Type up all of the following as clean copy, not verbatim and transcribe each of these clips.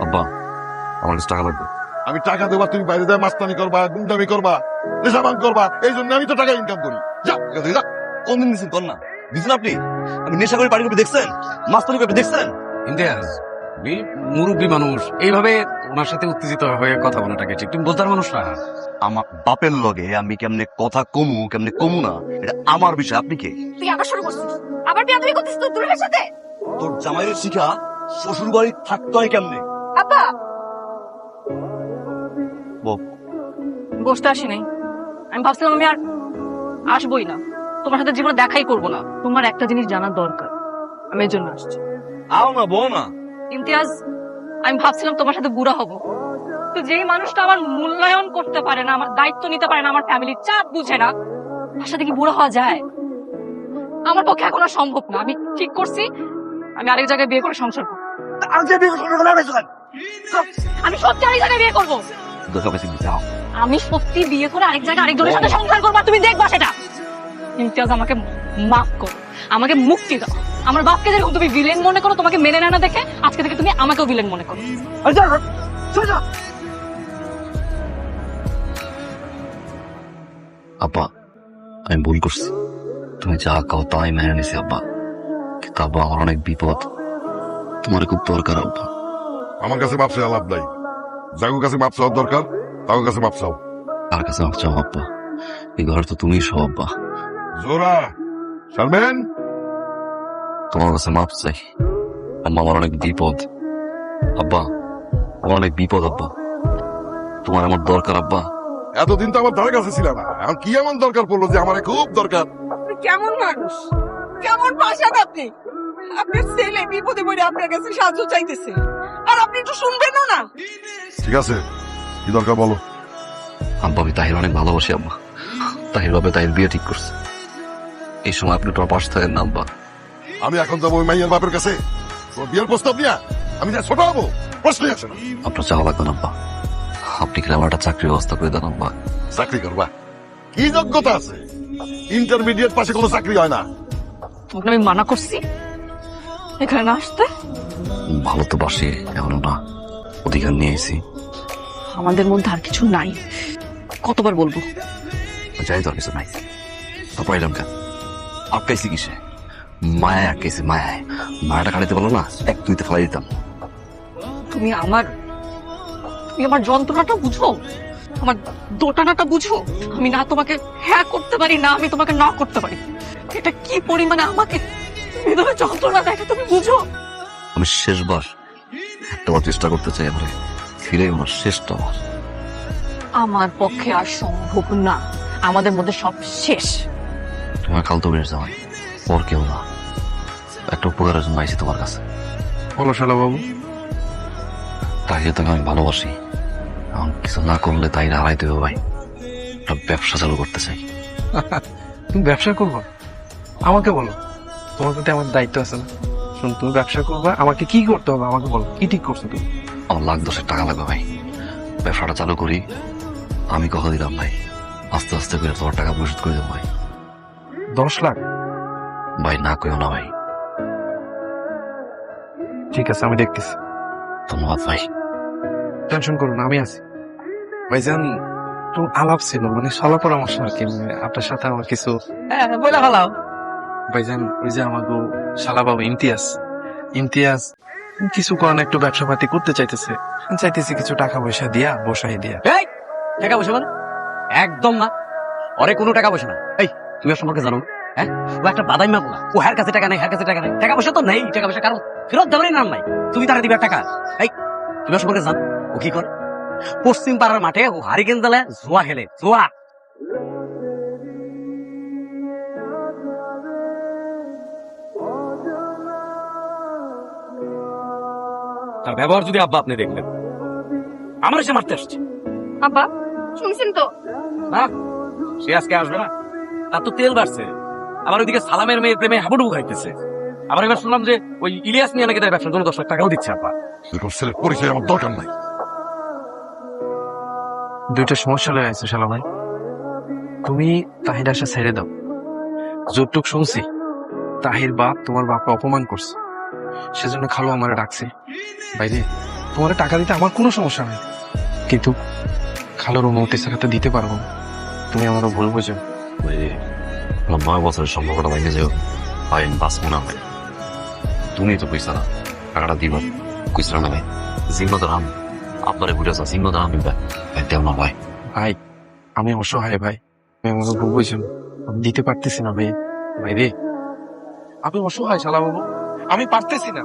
আব্বা আমার কাছে টাকা লাগবে। আমি টাকা দেবা, তুমি বাইরে যায় মাস্তানি করবা, গুন্ডামি করবা, নেশাবান করবা, এই জন্য আমি তো টাকা ইনকাম করি। যা এখান থেকে যা। কোনদিন দিচ্ছেন কর না, দিচ্ছেন আপনি? আমি নেশা করে বাড়ি করে দেখছেন, মাস্তানি করে দেখছেন? ইমতিয়াজ, মুরব্বী মানুষ, এইভাবে ওনার সাথে উত্তেজিত হয়ে কথা বলাটাকে ঠিক তুমি বোঝার মানুষ না। আমার বাপের লগে আমি কেমনে কথা কমু কেমনে কমু না এটা আমার বিষয়। আপনি কে? তুই আবার শুরু করছিস, আবার বিয়াদবি করছিস তোর দুলাভাইয়ের সাথে। তোর জামাইয়ের শিখা শ্বশুর বাড়ি থাকতে হয় কেমনে? আব্বা, বল। বসতে আসি নাই। আমি ভাবছিলাম আমি আর আসবোই না, তোমার সাথে জীবনে দেখাই করবো না। তোমার একটা জিনিস জানার দরকার, আমি এর জন্য আসছি। আও না, বল না। ইমতিয়াজ, আমি ভাবছিলাম তোমার সাথে বুড়া হব, তো যেই মানুষটা আমার মূল্যায়ন করতে পারে না, আমার দায়িত্ব নিতে পারে না, আমার ফ্যামিলির চাপ বুঝে না, তার সাথে কি বুড়া হওয়া যায়? আমার পক্ষে এখন আর সম্ভব না। আমি ঠিক করছি আমি আরেক জায়গায় বিয়ে করে সংসার করবো। আমি সত্যি আরেক জায়গায় বিয়ে করবো। আমি সত্যি বিয়ে করে আরেক জায়গায় আরেকজনের সাথে সংসার করবো, আর তুমি দেখবা সেটা। ইমতিয়াজ, আমাকে মাফ করো, আমাকে মুক্তি দাও। আমার বাপকে যেরকম তুমি ভিলেন মনে করো, তোমাকে মেনে নেয় না দেখে আজকে থেকে তুমি আমাকেও ভিলেন মনে করো। আব্বা আমি ভুল করছি, তুমি যা কাও তাই মেনে নিছি আব্বা। কিন্তু আব্বা আমার অনেক বিপদ, তোমার খুব দরকার আব্বা। আমার কাছে মাপ চাওয়া লাভ নাই। যাগুর কাছে মাপ চাওয়ার দরকার তার কাছে মাপ চাও। কার কাছে মাপ চাও আব্বা? এই ঘর তো তুমিই সব আব্বা। জোরা শারমেন, তোমার কাছে মাপ চাই আম্মা, আমার অনেক বিপদ আব্বা, আমার অনেক বিপদ আব্বা, তোমার আমার দরকার আব্বা। এতদিন তো আমার ধারে কাছে ছিল না, এখন কি এমন দরকার পড়লো যে আমার খুব দরকার? আপনি কেমন মানুষ, কেমন পাশান আপনি? আপনার ছেলে বিপদে পড়ে আপনার কাছে সাহায্য চাইতেছে, আর আপনি একটু শুনবেনও না। ঠিক আছে, কি দরকার বলো। আব্বা আমি তাহির অনেক ভালোবাসি আব্বা, তাহির বাবা তাহির বিয়ে ঠিক করছে। এই সময় আপনি তোমার পাশে থাকেন না আব্বা। আমি এখন যাবো ওই মাইয়ার বাপের কাছে ওর বিয়ের প্রস্তাব নিয়ে? আমি যা ছোট হবো, প্রশ্নই আসে না। আপনার চাওয়া লাগবে না আব্বা, আপনি কি আমার একটা চাকরির ব্যবস্থা করে দেন আব্বা। চাকরি করবা? কি যোগ্যতা আছে? ইন্টারমিডিয়েট পাশে কোনো চাকরি হয় না। তোমাকে আমি মানা করছি এখানে না আসতে। ভালো তো বাসি, এখনো না অধিকার নিয়েছি। আমাদের মধ্যে আর কিছু নাই, কতবার বলবো? যাই তো আর কিছু নাই, তো পাইলাম কেন? আটকাইছি কিসে? মায়া আটকাইছি, মায়ায়। মায়াটা কাটাইতে পারলো না, এক দুইতে ফেলাই দিতাম। তুমি আমার যন্ত্রণাটা বুঝো, আমার দোটানাটা বুঝো। আমি না তোমাকে হ্যাঁ করতে পারি, না আমি তোমাকে না করতে পারি। এটা কি পরিমাণে আমাকে ভিতরে যন্ত্রণা দেখে তুমি বুঝো? আমি শেষবার একটা চেষ্টা করতে চাই, আমার ফিরে আমার শেষটা আমার। আমার পক্ষে আর সম্ভব না, আমাদের মধ্যে সব শেষ। তোমার কাল তো বেশ যাওয়াই পর কেউ না, একটা উপকারের জন্য আইছি তোমার কাছে। বলো শালা বাবু। তাই তোকে আমি ভালোবাসি, এখন কিছু না করলে তাই হারাইতে হবে ভাই। একটা ব্যবসা চালু করতে চাই। তুমি ব্যবসা করবো? আমাকে বলো, তোমার প্রতি আমার দায়িত্ব আছে না? শোন, তুমি ব্যবসা করবা, আমাকে কি করতে হবে আমাকে বলো, কি ঠিক করছো তুমি? আমার লাখ 10 টাকা লাগবে ভাই, ব্যবসাটা চালু করি। আমি কথা দিলাম ভাই, আস্তে আস্তে করে তোমার টাকা পরিশোধ করে দেবো ভাই। 10 লাখ? ভাই না কইও না ভাই। ঠিক আছে, আমি দেখতেছি, ধন্যবাদ ভাই। টেনশন করো না, আমি আছি। ভাইজান, তো আলাপ ছিল, মানে সলা পরামর্শ আর কি, মানে আপনার সাথে আমার কিছু। হ্যাঁ, বলে ভালো। ভাইজান, ওই যে আমাকে শালা বাবু ইমতিয়াজ কিছু করেন, একটু ব্যবসা পাতি করতে চাইতেছে, কিছু টাকা পয়সা দিয়া বসাই দিয়া। এই টাকা পয়সা মানে? একদম না, ওরে কোনো টাকা পয়সা না। এই তুমি ওর সম্পর্কে জানো? হ্যাঁ, ও একটা বাদাইমা বলা, ও হার কাছে টাকা নেই, হার কাছে টাকা নেই, টাকা পয়সা তো নেই, টাকা পয়সা কারণ ফেরত দেওয়ারই নাম নাই, তুমি তারা দিবে টাকা। এই তুমি ওর সম্পর্কে জানো ও কি করে? পশ্চিম পাড়ার মাঠে ও হারিকেন জ্বালে জোয়া খেলে, জোয়া। তার ব্যবহার যদি আব্বা আপনি দেখলেন, আমার এসে মারতে আসছে। আব্বা শুনছেন তো? না, সে আজকে আসবে না, তার তো তেল বাড়ছে। আবার ওইদিকে সালামের মেয়ের প্রেমে হাবুডুবু খাইতেছে। আবার এবার শুনলাম যে ওই ইলিয়াস নিয়ে নাকি তার ব্যবসার জন্য 10 লাখ টাকাও দিচ্ছে আব্বা। এরকম ছেলের পরিচয় আমার দরকার নাই। দুইটা সমস্যা হয়ে আছে শালা ভাই, তুমি তাহির আশা ছেড়ে দাও। যতটুক শুনছি, তাহির বাপ তোমার বাপকে অপমান করছে, সেজন্য খালো আমারে ডাকছে। বাইরে তোমার টাকা দিতে আমার কোনো সমস্যা নেই, কিন্তু খালোর অনুমতি ছাড়া তো দিতে পারবো না। তুমি আমারও ভুল বোঝো। ওই যে, আমার 9 বছরের সম্পর্কটা ভেঙে যাও, ভাই আমি বাঁচবো না ভাই। তুমি তো কইছা না টাকাটা দিবা, কইছা না ভাই, জিম্মাদার আমি, আপনারে বুঝেছ জিম্মাদার আমি ভাই, ভাই দেও না ভাই। ভাই আমি অসহায় ভাই, তুমি আমাকে ভুল বোঝো, আমি দিতে পারতেছি না ভাই। ভাই রে, আমি অসহায় শালা বাবু, আমি পারতেছি না।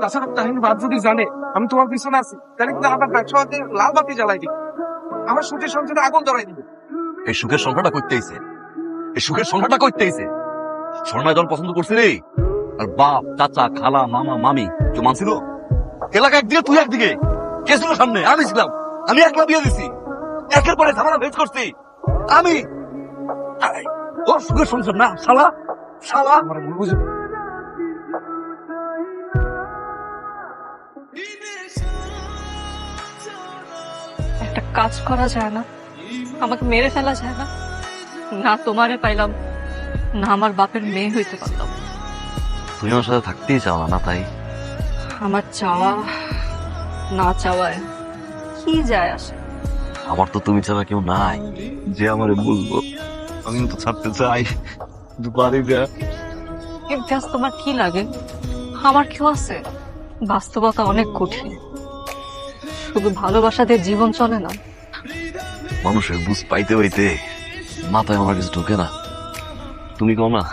তাছাড়া তাহিন বাদ যদি জানে আমি তোমার পিছনে আছি, তাহলে কিন্তু আমার ব্যবসা লাল বাতি জ্বালাই দিবে, আমার সুখের সংসারে আগুন ধরাই দিবে। এই সুখের সংখ্যাটা করতেইছে, এই সুখের সংখ্যাটা করতেইছে। স্বর্ণায় দল পছন্দ করছে রে, আর বাপ চাচা খালা মামা মামি কেউ মানছিল? এলাকা একদিকে তুই একদিকে, কে ছিল সামনে? আমি ছিলাম, আমি একলা বিয়ে দিছি, একের পরে ঝামেলা ভেজ করছি আমি। ওর সুখের সংসার না শালা, শালা। আমার ভুল বুঝো। একটা কাজ করা যায় না, আমাকে মেরে ফেলা যায় না? না তোমারে পাইলাম, না আমার বাপের মেয়ে হইতে পারলাম। তুমি আমার সাথে থাকতেই চাও না, তাই আমার চাওয়া না চাওয়ায় কি যায় আসে? আমার তো তুমি ছাড়া কেউ নাই যে আমারে বুঝবো। আমি তো ছাড়তে চাই, কিন্তু পারি না। ইমতিয়াজ, তোমার কি লাগে? আমার কেউ আছে? বাস্তবতা অনেক কঠিন, শুধু ভালোবাসা দিয়ে জীবন চলে না। মানুষের বুঝ পাইতে পাইতে মাথায় আমার কিছু ঢোকে না। তুমি কও না,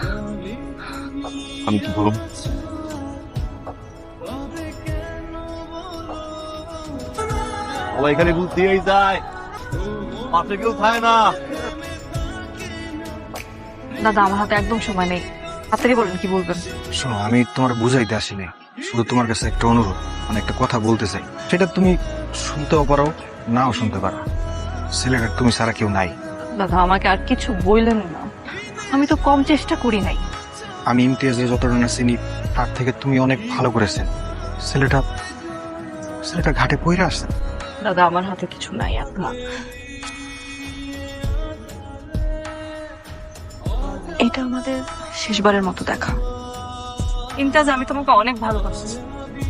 আমি কি করব? ও এখানে বুঝ দিয়েই যায়, মাঠে কেউ থাকে না। দাদা, আমার হাতে একদম সময় নেই, তাড়াতাড়ি বলেন কি বলবেন। শোনো, আমি তোমার বুঝাইতে আসিনি, শুধু তোমার কাছে একটা অনুরোধ, মানে একটা কথা বলতে চাই। সেটা তুমি শুনতেও পারো, নাও শুনতে পারো। ছেলেটার তুমি ছাড়া কেউ নাই। দাদা, আমাকে আর কিছু বললেন না, আমি তো কম চেষ্টা করি নাই। আমি ইমতিয়াজে যতটা না চিনি, তার থেকে তুমি অনেক ভালো করেছেন। ছেলেটা ছেলেটা ঘাটে পইরা আসছে। দাদা, আমার হাতে কিছু নাই আপনার। এটা আমাদের শেষবারের মতো দেখা। ইমতিয়াজ, আমি তোমাকে অনেক ভালোবাসি,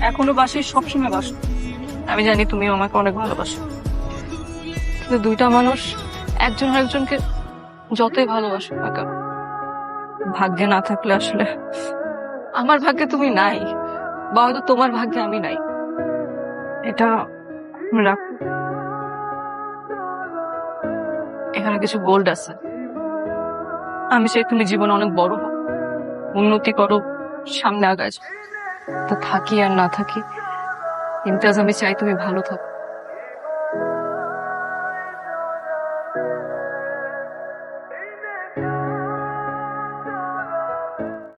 এখনো বাসি, সবসময় বাসো। আমি জানি তুমি আমাকে অনেক ভালোবাসো, কিন্তু দুইটা মানুষ একজন আরেকজনকে যতই ভালোবাসো না কেন, ভাগ্যে না থাকলে আসলে আমার ভাগ্যে তুমি নাই, বা হয়তো তোমার ভাগ্যে আমি নাই। এটা রাখো, এখানে কিছু গোল্ড আছে। আমি চাই তুমি জীবনে অনেক বড় হও, উন্নতি করো, সামনে আগায় যাও। তা থাকি আর না থাকি, ইমতিয়াজ, আমি চাই তুমি ভালো থাকো।